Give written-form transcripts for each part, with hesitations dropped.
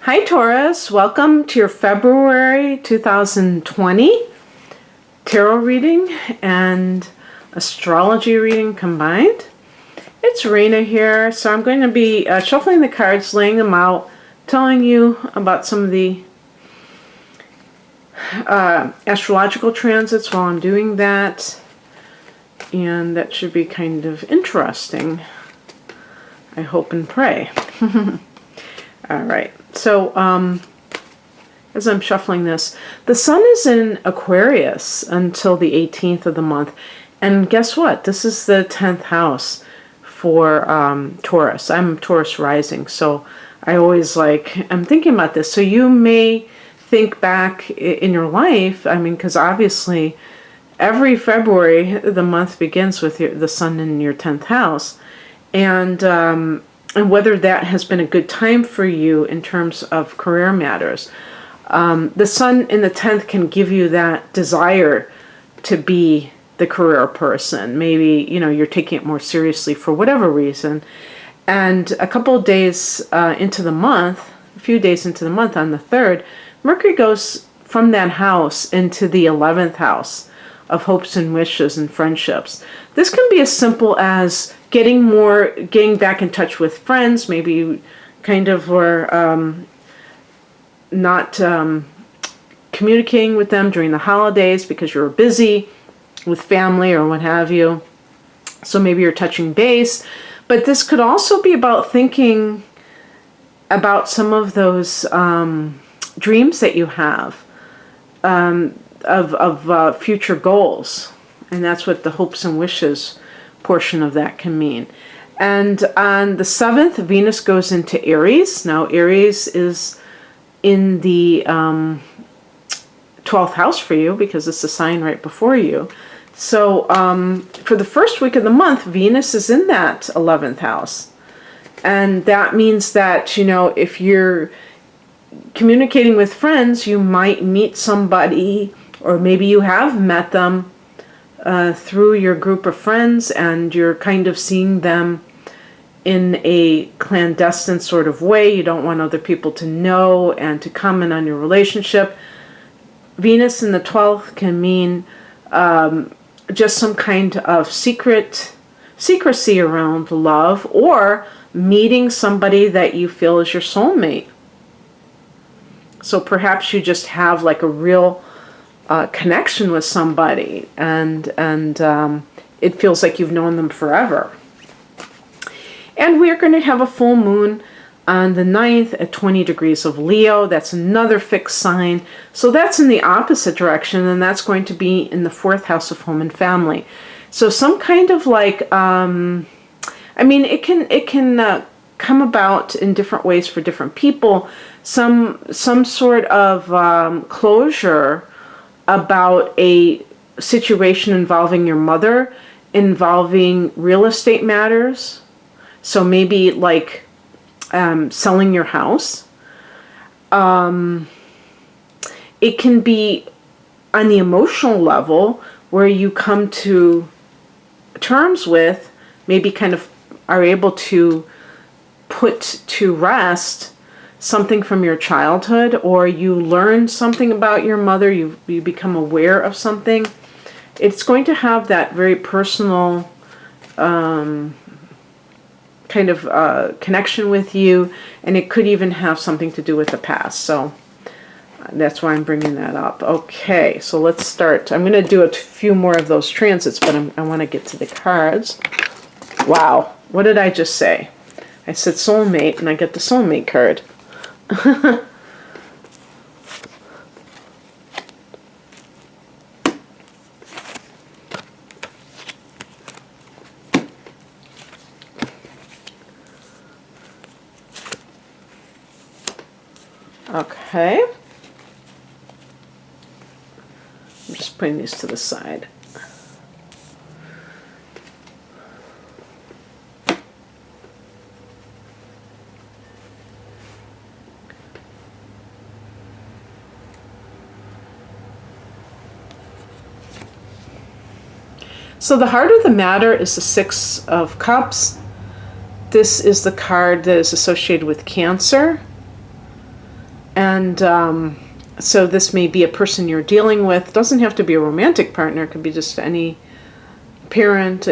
Hi Taurus, welcome to your February 2020 tarot reading and astrology reading combined. It's Rena here, so I'm going to be shuffling the cards, laying them out, telling you about some of the astrological transits while I'm doing that, and that should be kind of interesting. I hope and pray. All right. So, as I'm shuffling this, the sun is in Aquarius until the 18th of the month. And guess what? This is the 10th house for Taurus. I'm Taurus rising, so I always I'm thinking about this. So you may think back in your life, I mean, because obviously every February, the month begins with the sun in your 10th house. And whether that has been a good time for you in terms of career matters. The sun in the 10th can give you that desire to be the career person. Maybe, you're taking it more seriously for whatever reason. And a couple of days into the month, a few days into the month on the 3rd, Mercury goes from that house into the 11th house of hopes and wishes and friendships. This can be as simple as getting back in touch with friends. Maybe you kind of were not communicating with them during the holidays because you were busy with family or what have you. So maybe you're touching base. But this could also be about thinking about some of those dreams that you have of future goals. And that's what the hopes and wishes portion of that can mean. And on the 7th, Venus goes into Aries. Now, Aries is in the 12th house for you because it's a sign right before you. So for the first week of the month, Venus is in that 11th house. And that means that, if you're communicating with friends, you might meet somebody, or maybe you have met them through your group of friends, and you're kind of seeing them in a clandestine sort of way. You don't want other people to know and to comment on your relationship. Venus in the 12th can mean just some kind of secrecy around love, or meeting somebody that you feel is your soulmate. So perhaps you just have like a real connection with somebody, and it feels like you've known them forever. And we're going to have a full moon on the 9th at 20 degrees of Leo. That's another fixed sign. So that's in the opposite direction, and that's going to be in the 4th house of home and family. So some kind of it can come about in different ways for different people. Some sort of closure about a situation involving your mother, involving real estate matters. So maybe selling your house. It can be on the emotional level where you come to terms with, maybe kind of are able to put to rest something from your childhood, or you learn something about your mother, you become aware of something. It's going to have that very personal kind of connection with you, and it could even have something to do with the past. So that's why I'm bringing that up. Okay, so let's start. I'm going to do a few more of those transits, but I want to get to the cards. Wow, what did I just say? I said soulmate, and I get the soulmate card. Okay. I'm just putting these to the side. So the heart of the matter is the 6 of Cups. This is the card that is associated with Cancer. And so this may be a person you're dealing with. It doesn't have to be a romantic partner. It could be just any parent,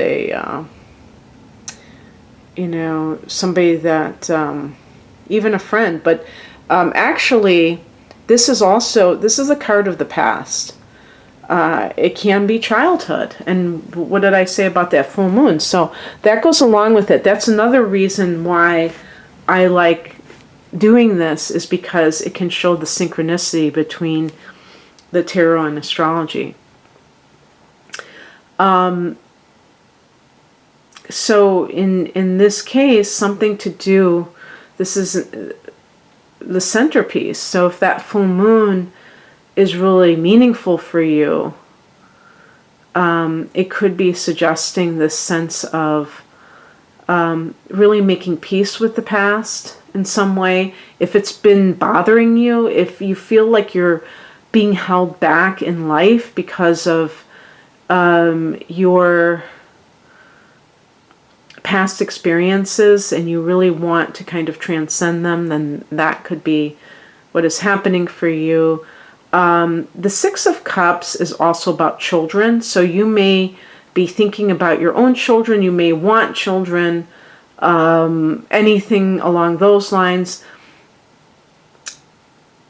somebody that, even a friend. But actually, this is a card of the past. It can be childhood. And what did I say about that full moon? So that goes along with it. That's another reason why I like doing this, is because it can show the synchronicity between the tarot and astrology. So in this case, something to do, this is the centerpiece. So if that full moon is really meaningful for you, it could be suggesting this sense of really making peace with the past in some way. If it's been bothering you, if you feel like you're being held back in life because of your past experiences and you really want to kind of transcend them, then that could be what is happening for you. The Six of Cups is also about children. So you may be thinking about your own children. You may want children, anything along those lines.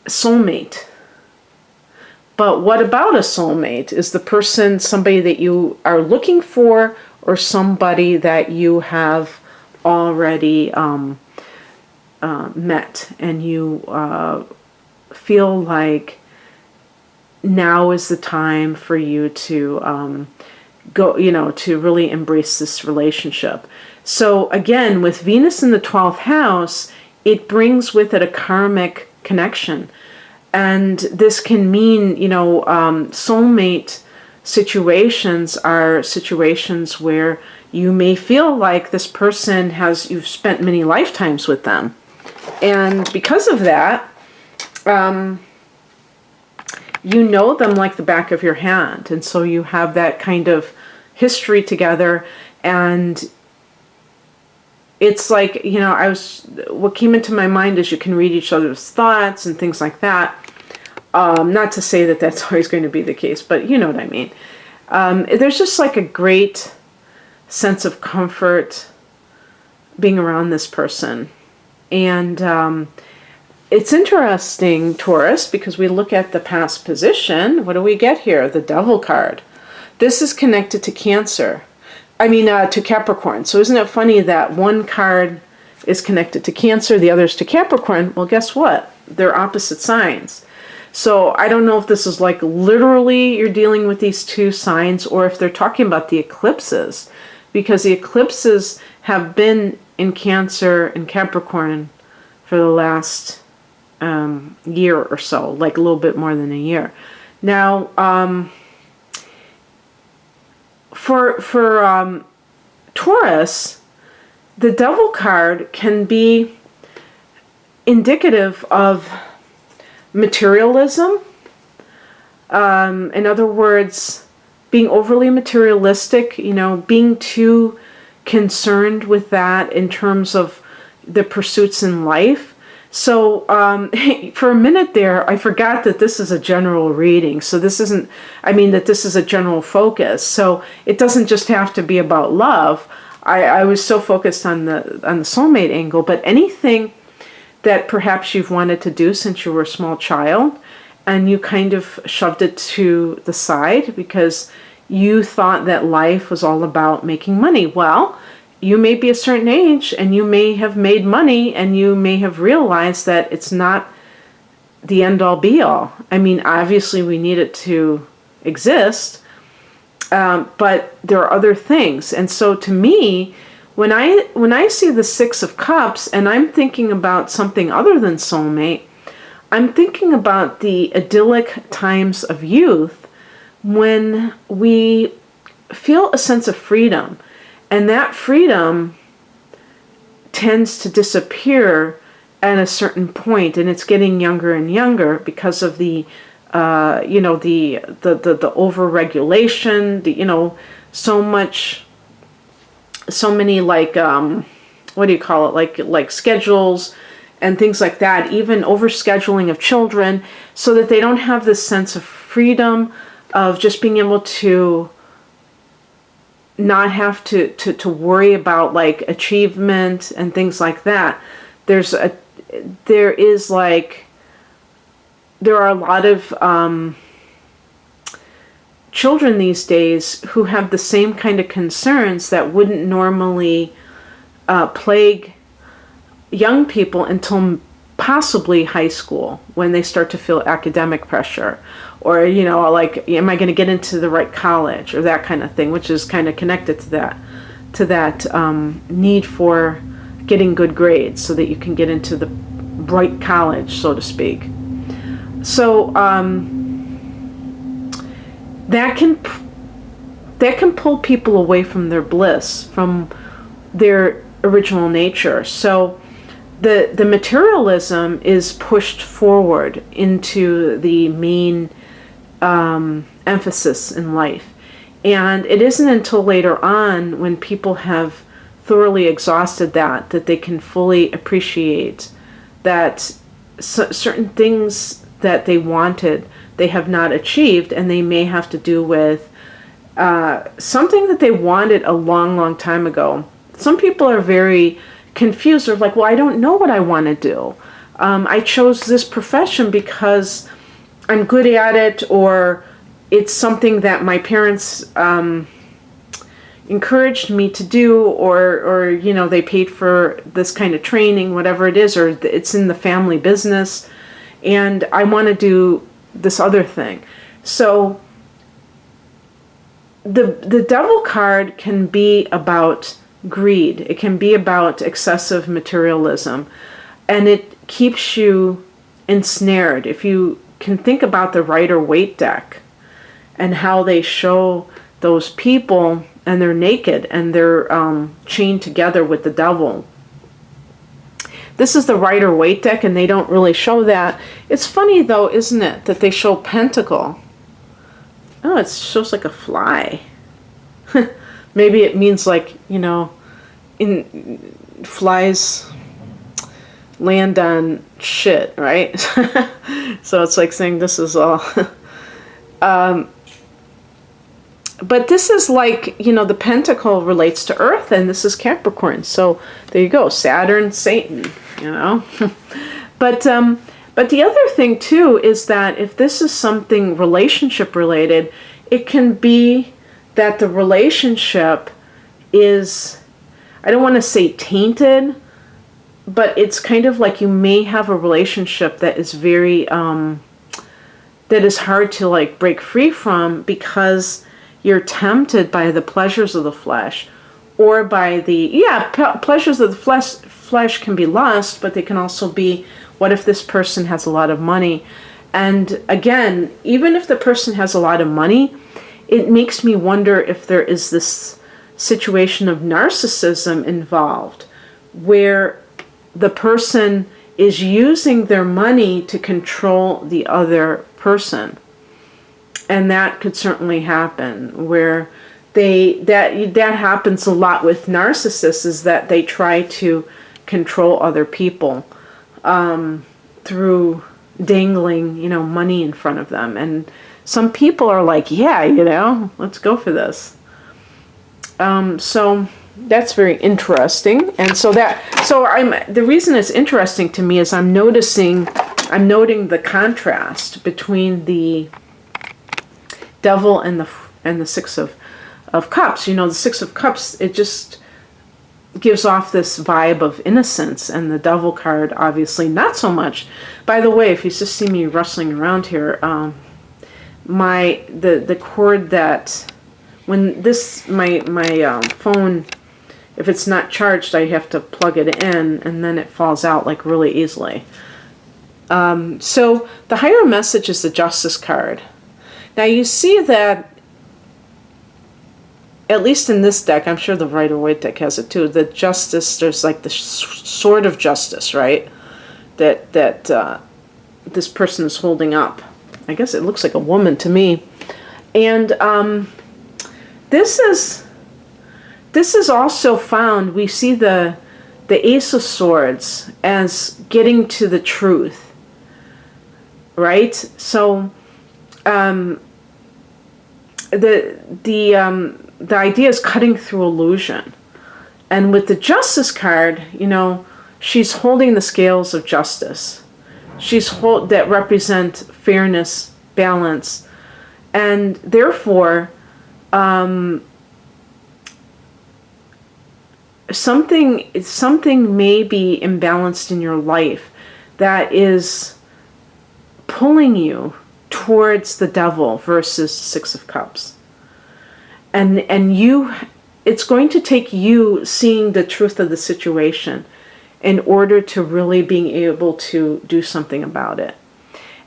Soulmate. But what about a soulmate? Is the person somebody that you are looking for, or somebody that you have already met, and you feel like now is the time for you to to really embrace this relationship? So again, with Venus in the 12th house, it brings with it a karmic connection. And this can mean, soulmate situations are situations where you may feel like this person you've spent many lifetimes with them. And because of that, you know them like the back of your hand. And so you have that kind of history together. And it's like, what came into my mind is you can read each other's thoughts and things like that. Not to say that that's always going to be the case, but you know what I mean. There's just like a great sense of comfort being around this person. And it's interesting, Taurus, because we look at the past position. What do we get here? The Devil card. This is connected to Cancer. To Capricorn. So isn't it funny that one card is connected to Cancer, the other is to Capricorn? Well, guess what? They're opposite signs. So I don't know if this is like literally you're dealing with these two signs, or if they're talking about the eclipses, because the eclipses have been in Cancer and Capricorn for the last year or so, like a little bit more than a year. Now, for Taurus, the Devil card can be indicative of materialism. In other words, being overly materialistic, being too concerned with that in terms of the pursuits in life. So for a minute there, I forgot that this is a general reading. So this isn't, that this is a general focus. So it doesn't just have to be about love. I was so focused on the soulmate angle, but anything that perhaps you've wanted to do since you were a small child, and you kind of shoved it to the side because you thought that life was all about making money. Well, you may be a certain age and you may have made money, and you may have realized that it's not the end all be all. Obviously we need it to exist, but there are other things. And so to me, when I see the Six of Cups and I'm thinking about something other than soulmate, I'm thinking about the idyllic times of youth when we feel a sense of freedom. And that freedom tends to disappear at a certain point, and it's getting younger and younger because of the overregulation, so many like what do you call it, like schedules and things like that, even overscheduling of children, so that they don't have this sense of freedom of just being able to not have to worry about like achievement and things like that. There are a lot of children these days who have the same kind of concerns that wouldn't normally plague young people until possibly high school, when they start to feel academic pressure, or like, am I going to get into the right college, or that kind of thing, which is kind of connected to that need for getting good grades so that you can get into the right college, so to speak. So that can pull people away from their bliss, from their original nature. So the materialism is pushed forward into the main emphasis in life. And it isn't until later on, when people have thoroughly exhausted that they can fully appreciate that certain things that they wanted, they have not achieved, and they may have to do with something that they wanted a long, long time ago. Some people are very confused. They're like, well, I don't know what I want to do. I chose this profession because I'm good at it, or it's something that my parents encouraged me to do, or they paid for this kind of training, whatever it is, or it's in the family business, and I want to do this other thing. So the devil card can be about greed. It can be about excessive materialism, and it keeps you ensnared. If you can think about the Rider-Waite deck and how they show those people, and they're naked and they're chained together with the devil. This is the Rider-Waite deck, and they don't really show that. It's funny though, isn't it, that they show Pentacle. Oh, it shows like a fly. Maybe it means like, flies land on shit, right? So it's like saying this is all. But this is like, the pentacle relates to Earth, and this is Capricorn. So there you go, Saturn, Satan, But the other thing too is that if this is something relationship related, it can be that the relationship is, I don't want to say tainted, but it's kind of like you may have a relationship that is very, that is hard to like break free from, because you're tempted by the pleasures of the flesh, or by the, pleasures of the flesh can be lust, but they can also be, what if this person has a lot of money? And again, even if the person has a lot of money, it makes me wonder if there is this situation of narcissism involved, where the person is using their money to control the other person. And that could certainly happen, where that happens a lot with narcissists, is that they try to control other people through dangling, money in front of them. And some people are like, yeah, let's go for this. So that's very interesting. And the reason it's interesting to me is I'm noting the contrast between the devil and the Six of Cups. The Six of Cups, it just gives off this vibe of innocence, and the devil card obviously not so much. By the way, if you just see me rustling around here, the cord that when my phone, if it's not charged, I have to plug it in, and then it falls out like really easily. So the higher message is the Justice card. Now you see that, at least in this deck, I'm sure the Rider-Waite deck has it too, the Justice, there's like the sword of justice, right? That this person is holding up. I guess it looks like a woman to me. And this is also found, we see the the Ace of Swords as getting to the truth, right? So the idea is cutting through illusion. And with the Justice card, she's holding the scales of justice. That represent fairness, balance, and therefore something may be imbalanced in your life that is pulling you towards the devil versus Six of Cups. And it's going to take you seeing the truth of the situation in order to really being able to do something about it.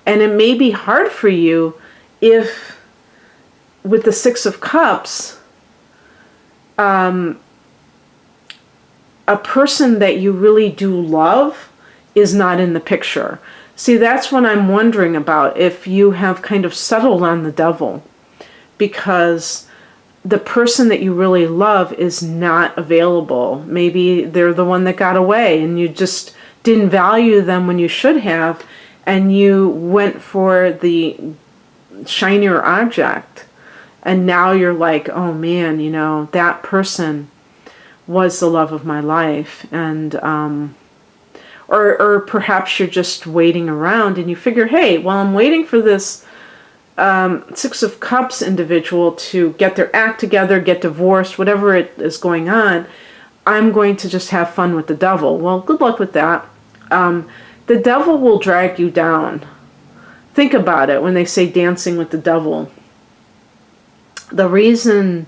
And it may be hard for you if, with the Six of Cups, a person that you really do love is not in the picture. See, that's what I'm wondering about, if you have kind of settled on the devil because the person that you really love is not available. Maybe they're the one that got away and you just didn't value them when you should have, and you went for the shinier object. And now you're like, oh man, that person was the love of my life. And or perhaps you're just waiting around and you figure, hey, while I'm waiting for this Six of Cups individual to get their act together, get divorced, whatever it is going on, I'm going to just have fun with the devil. Well, good luck with that. The devil will drag you down. Think about it when they say dancing with the devil. The reason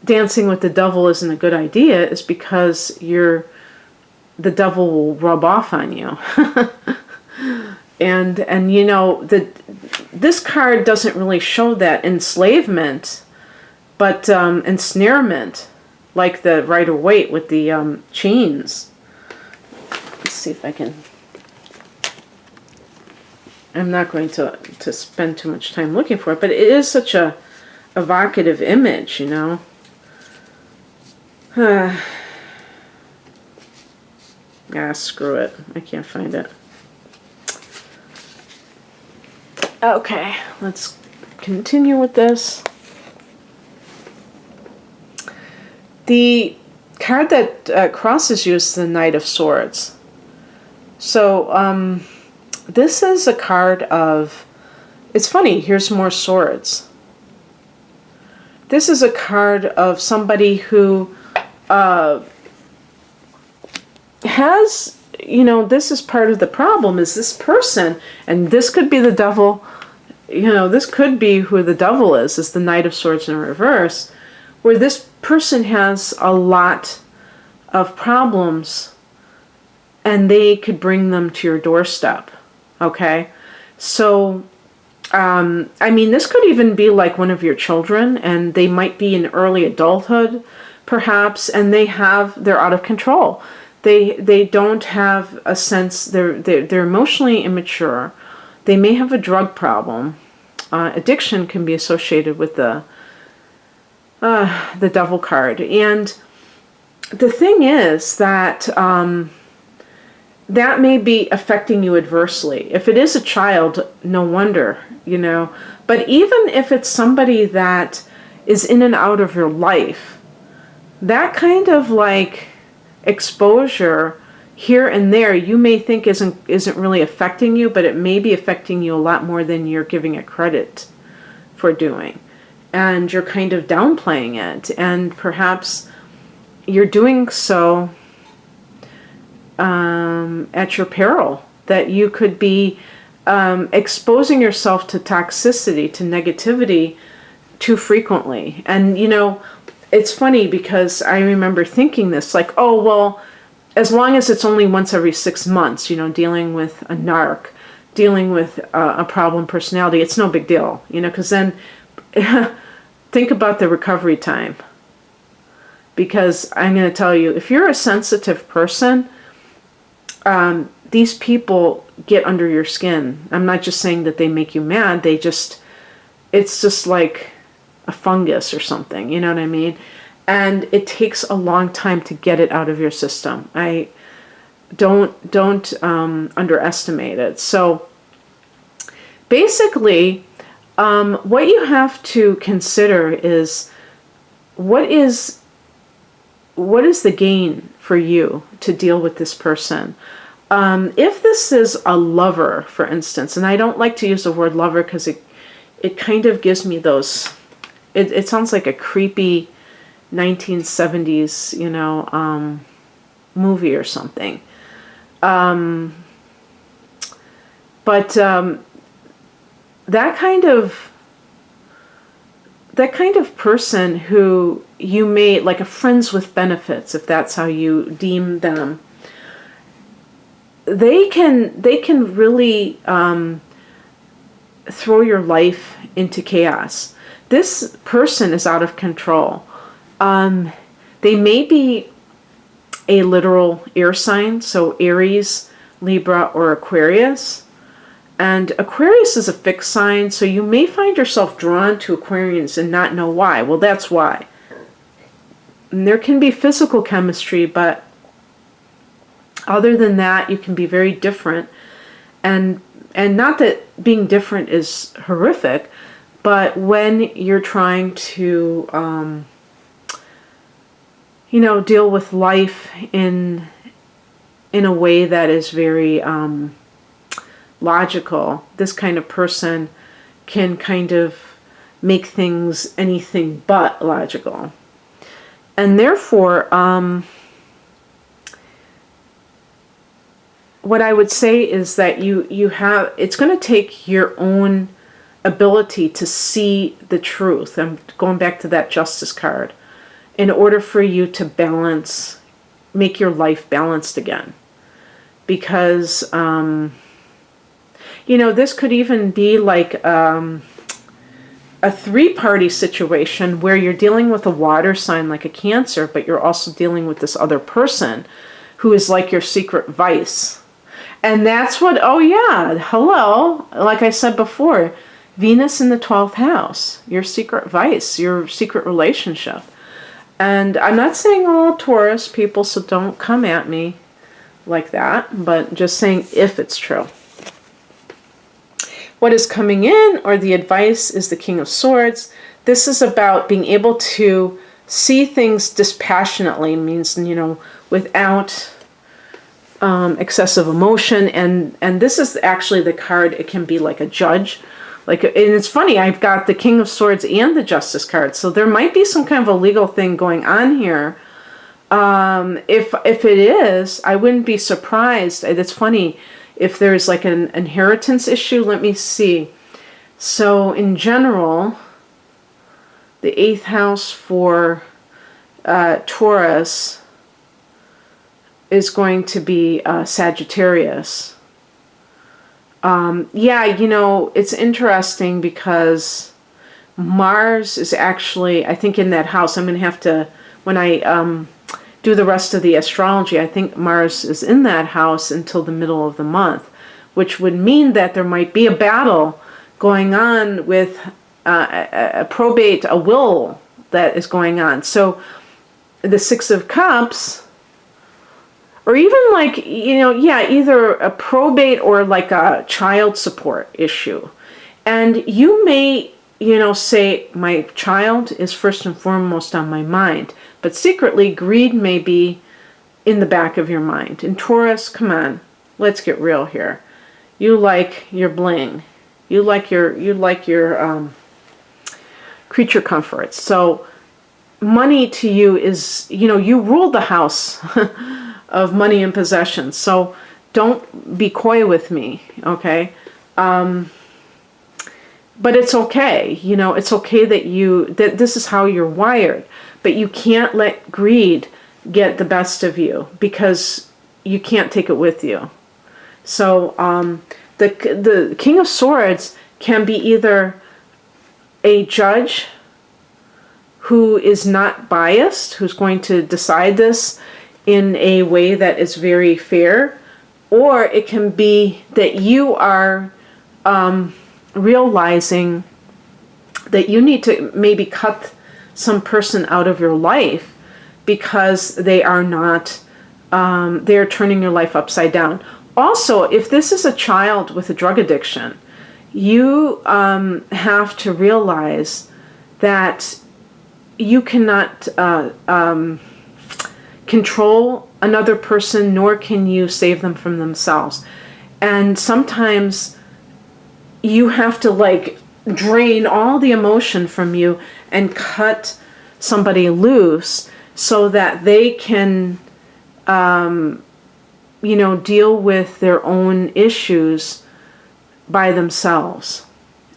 dancing with the devil isn't a good idea is because the devil will rub off on you. And this card doesn't really show that enslavement, but ensnarement, like the Rider-Waite with the chains. Let's see if I can. I'm not going to spend too much time looking for it, but it is such a evocative image, screw it. I can't find it. Okay, let's continue with this. The card that crosses you is the Knight of Swords. So, this is a card of, it's funny, here's more swords. This is a card of somebody who has, this is part of the problem, is this person, and this could be the devil, this could be who the devil is the Knight of Swords in reverse, where this person has a lot of problems and they could bring them to your doorstep. Okay, so, this could even be like one of your children, and they might be in early adulthood, perhaps, and they're out of control. They don't have a sense, they're emotionally immature. They may have a drug problem. Addiction can be associated with the devil card. And the thing is that that may be affecting you adversely. If it is a child, no wonder, But even if it's somebody that is in and out of your life, that kind of like exposure here and there, you may think isn't really affecting you, but it may be affecting you a lot more than you're giving it credit for doing. And you're kind of downplaying it. And perhaps you're doing so at your peril, that you could be exposing yourself to toxicity, to negativity too frequently. And, it's funny because I remember thinking this, like, oh, well, as long as it's only once every 6 months, dealing with a narc, dealing with a problem personality, it's no big deal, because then think about the recovery time. Because I'm going to tell you, if you're a sensitive person, these people get under your skin. I'm not just saying that they make you mad. It's just like a fungus or something, you know what I mean? and it takes a long time to get it out of your system. I don't underestimate it. So basically, what you have to consider is what is the gain for you to deal with this person. If this is a lover, for instance, and I don't like to use the word lover because it kind of gives me those, it sounds like a creepy 1970s, movie or something. But that kind of person who you may, like a friends with benefits, if that's how you deem them, they can really throw your life into chaos. This person is out of control. They may be a literal air sign, so Aries, Libra, or Aquarius. And Aquarius is a fixed sign, so you may find yourself drawn to Aquarians and not know why. Well, that's why. And there can be physical chemistry, but other than that, you can be very different. And not that being different is horrific, but when you're trying to, deal with life in a way that is very logical, this kind of person can kind of make things anything but logical. And therefore, what I would say is that it's going to take your own ability to see the truth. I'm going back to that Justice card. In order for you to make your life balanced again. Because, this could even be like a three-party situation where you're dealing with a water sign like a Cancer, but you're also dealing with this other person who is like your secret vice. And that's what, hello, like I said before, Venus in the 12th house, your secret vice, your secret relationship. And I'm not saying all Taurus people, so don't come at me like that, but just saying if it's true. What is coming in, or the advice, is the King of Swords. This is about being able to see things dispassionately, means, without excessive emotion. And this is actually the card, it can be like a judge. And it's funny, I've got the King of Swords and the Justice card, so there might be some kind of a legal thing going on here. If it is, I wouldn't be surprised. It's funny, if there's like an inheritance issue, let me see. So in general, the 8th house for Taurus is going to be Sagittarius. It's interesting because Mars is actually, I think, in that house. I'm going to have to, when I do the rest of the astrology, I think Mars is in that house until the middle of the month, which would mean that there might be a battle going on with a probate, a will that is going on. So the Six of Cups, or even like, either a probate or like a child support issue. And you may, say, my child is first and foremost on my mind. But secretly, greed may be in the back of your mind. And Taurus, come on, let's get real here. You like your bling. You like your creature comforts. So money to you is, you rule the house of money and possessions. So don't be coy with me, okay? But it's okay. It's okay that this is how you're wired. But you can't let greed get the best of you, because you can't take it with you. So the King of Swords can be either a judge who is not biased, who's going to decide this in a way that is very fair, or it can be that you are realizing that you need to maybe cut some person out of your life because they are not, they're turning your life upside down. Also, if this is a child with a drug addiction, you have to realize that you cannot control another person, nor can you save them from themselves. And sometimes you have to like drain all the emotion from you and cut somebody loose so that they can, deal with their own issues by themselves.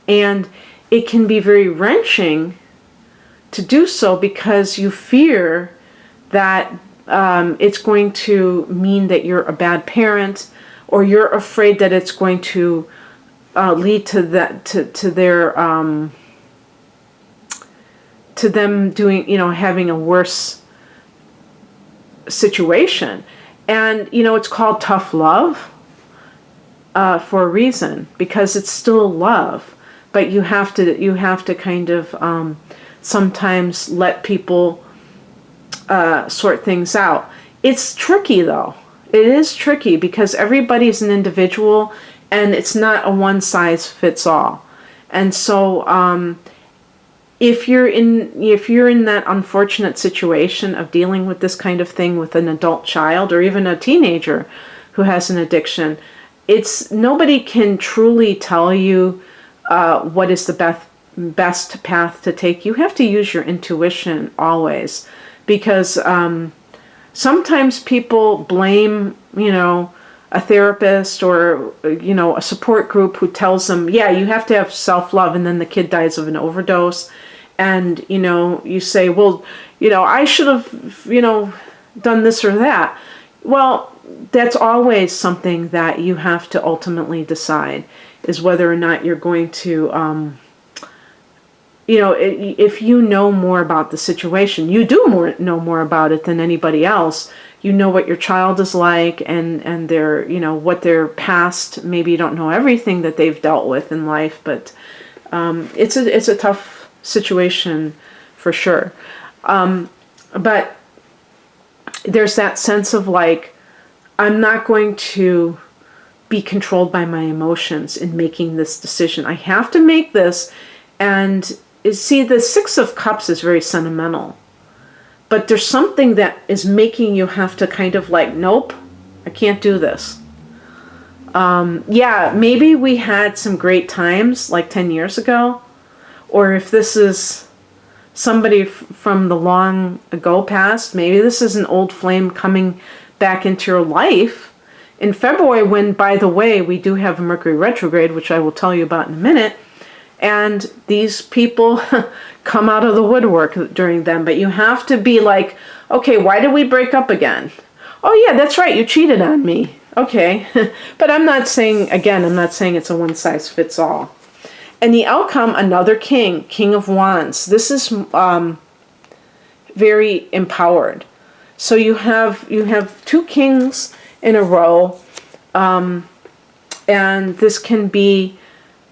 And it can be very wrenching to do so because you fear that it's going to mean that you're a bad parent, or you're afraid that it's going to lead to that to their to them doing, having a worse situation. And it's called tough love for a reason, because it's still love, but you have to kind of sometimes let people sort things out. It's tricky though. It is tricky because everybody's an individual and it's not a one size fits all. And so if you're in that unfortunate situation of dealing with this kind of thing with an adult child or even a teenager who has an addiction, nobody can truly tell you what is the best path to take. You have to use your intuition always, because sometimes people blame, a therapist or, a support group who tells them, yeah, you have to have self-love, and then the kid dies of an overdose. And, you say, well, I should have, done this or that. Well, that's always something that you have to ultimately decide, is whether or not you're going to, if you know more about the situation, you do know more about it than anybody else. You know what your child is like and their, what their past, maybe you don't know everything that they've dealt with in life, but it's a tough situation for sure. But there's that sense of like, I'm not going to be controlled by my emotions in making this decision. I have to make this. And see, the Six of Cups is very sentimental, but there's something that is making you have to kind of like, nope, I can't do this. Yeah, maybe we had some great times like 10 years ago, or if this is somebody from the long ago past, maybe this is an old flame coming back into your life in February, when, by the way, we do have Mercury retrograde, which I will tell you about in a minute. And these people come out of the woodwork during them. But you have to be like, okay, why did we break up again? Oh yeah, that's right, you cheated on me. Okay. But I'm not saying it's a one size fits all. And the outcome, another King of Wands. This is very empowered. So you have two kings in a row. And this can be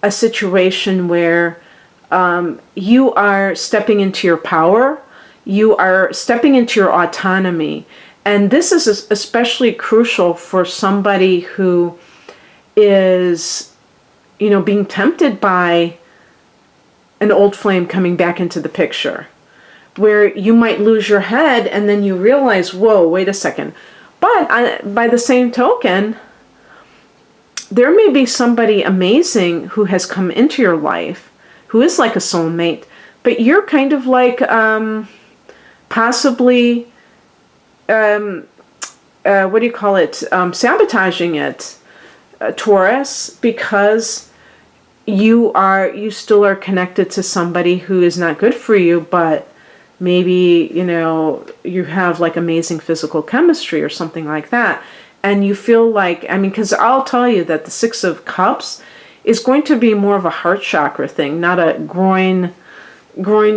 a situation where you are stepping into your power, you are stepping into your autonomy. And this is especially crucial for somebody who is, being tempted by an old flame coming back into the picture, where you might lose your head and then you realize, whoa, wait a second. But by the same token, there may be somebody amazing who has come into your life, who is like a soulmate, but you're kind of like possibly, sabotaging it, Taurus, because you still are connected to somebody who is not good for you, but maybe, you have like amazing physical chemistry or something like that. And you feel like, because I'll tell you that the Six of Cups is going to be more of a heart chakra thing, not a groin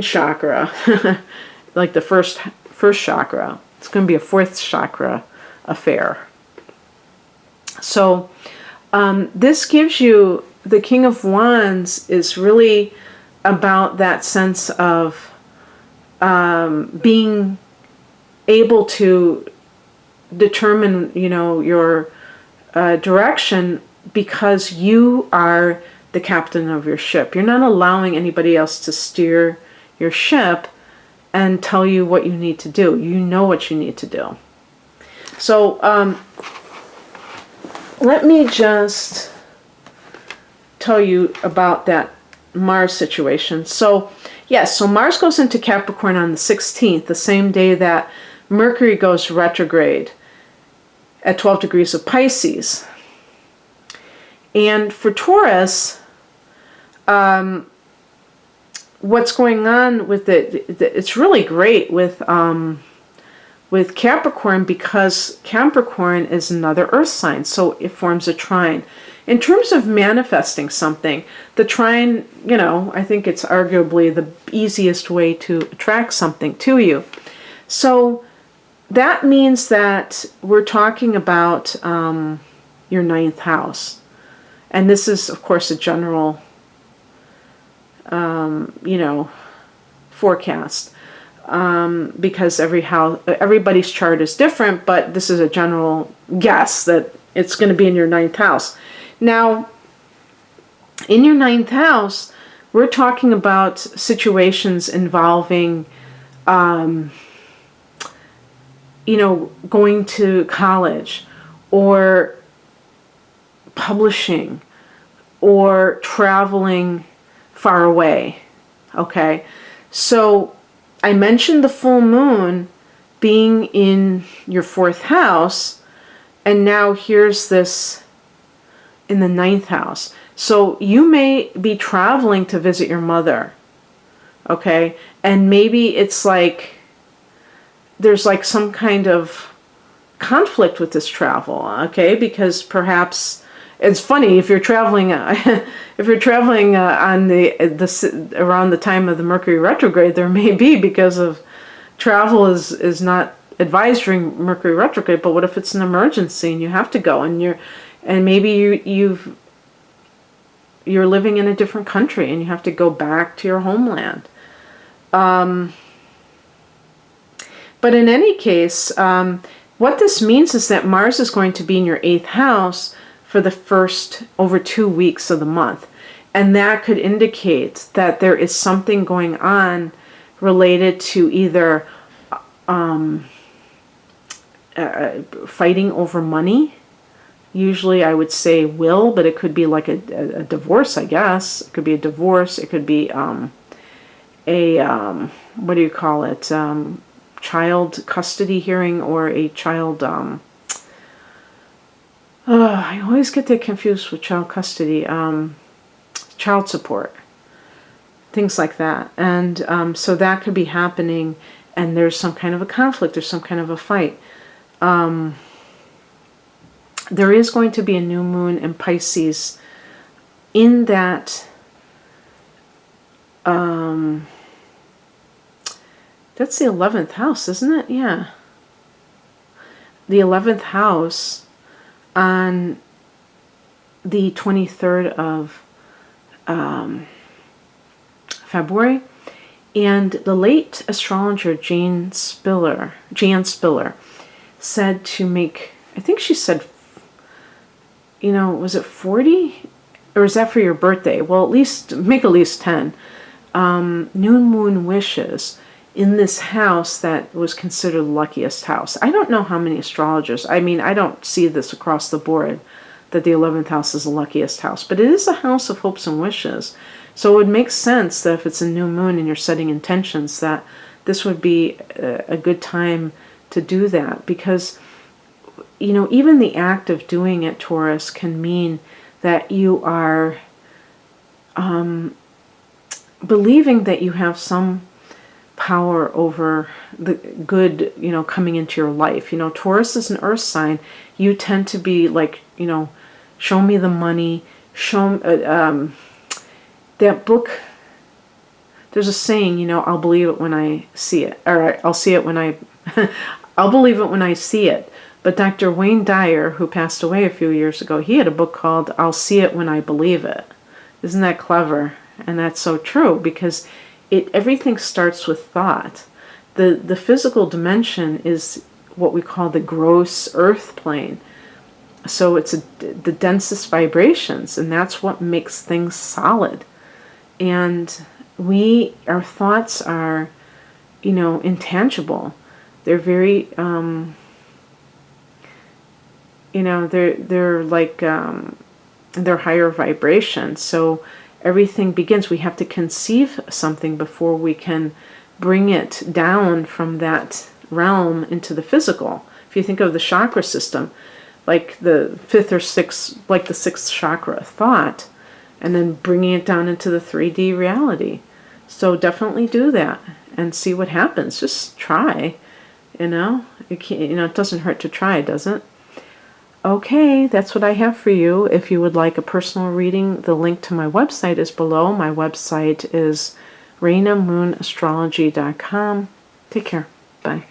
chakra, like the first chakra. It's going to be a fourth chakra affair. So this gives you, the King of Wands is really about that sense of being able to determine, your direction, because you are the captain of your ship. You're not allowing anybody else to steer your ship and tell you what you need to do. You know what you need to do. So let me just tell you about that Mars situation. So yes, so Mars goes into Capricorn on the 16th, the same day that Mercury goes retrograde at 12 degrees of Pisces. And for Taurus, what's going on with it, it's really great with Capricorn, because Capricorn is another earth sign, so it forms a trine. In terms of manifesting something, the trine, I think it's arguably the easiest way to attract something to you. So that means that we're talking about your 9th house. And this is, of course, a general, forecast. Because everybody's chart is different, but this is a general guess that it's going to be in your 9th house. Now, in your 9th house, we're talking about situations involving, going to college, or publishing, or traveling far away. Okay, so I mentioned the full moon being in your 4th house, and now here's this in the 9th house. So you may be traveling to visit your mother, okay? And maybe it's like there's like some kind of conflict with this travel, okay? Because perhaps it's funny if you're traveling on around the time of the Mercury retrograde, there may be, because of travel is not advised during Mercury retrograde. But what if it's an emergency and you have to go, and maybe you're living in a different country and you have to go back to your homeland. But in any case, what this means is that Mars is going to be in your 8th house for the first over 2 weeks of the month. And that could indicate that there is something going on related to either fighting over money. Usually I would say will, but it could be like a divorce, I guess. It could be a divorce. It could be what do you call it? Child custody hearing, or a child... I always get that confused with child custody. Child support. Things like that. And so that could be happening, and there's some kind of a conflict. There's some kind of a fight. There is going to be a new moon in Pisces in that... that's the 11th house, isn't it? Yeah. The 11th house on the 23rd of February. And the late astrologer Jan Spiller said to make, I think she said, was it 40? Or is that for your birthday? Well, make at least 10 new moon wishes in this house that was considered the luckiest house. I don't know how many astrologers, I don't see this across the board, that the 11th house is the luckiest house, but it is a house of hopes and wishes. So it would make sense that if it's a new moon and you're setting intentions, that this would be a good time to do that. Because, even the act of doing it, Taurus, can mean that you are believing that you have some power over the good, coming into your life. Taurus is an earth sign. You tend to be like, show me the money, that book, there's a saying, I'll believe it when I see it. Or I'll see it when I'll believe it when I see it. But Dr. Wayne Dyer, who passed away a few years ago, he had a book called I'll See It When I Believe It. Isn't that clever? And that's so true, because everything starts with thought. The physical dimension is what we call the gross earth plane. So it's the densest vibrations, and that's what makes things solid. And our thoughts are, intangible. They're very, they're like, they're higher vibration. So everything begins. We have to conceive something before we can bring it down from that realm into the physical. If you think of the chakra system, like the fifth or sixth, like the sixth chakra, thought, and then bringing it down into the 3D reality. So definitely do that and see what happens. Just try, it doesn't hurt to try, does it? Okay, that's what I have for you. If you would like a personal reading, the link to my website is below. My website is RainaMoonAstrology.com. Take care. Bye.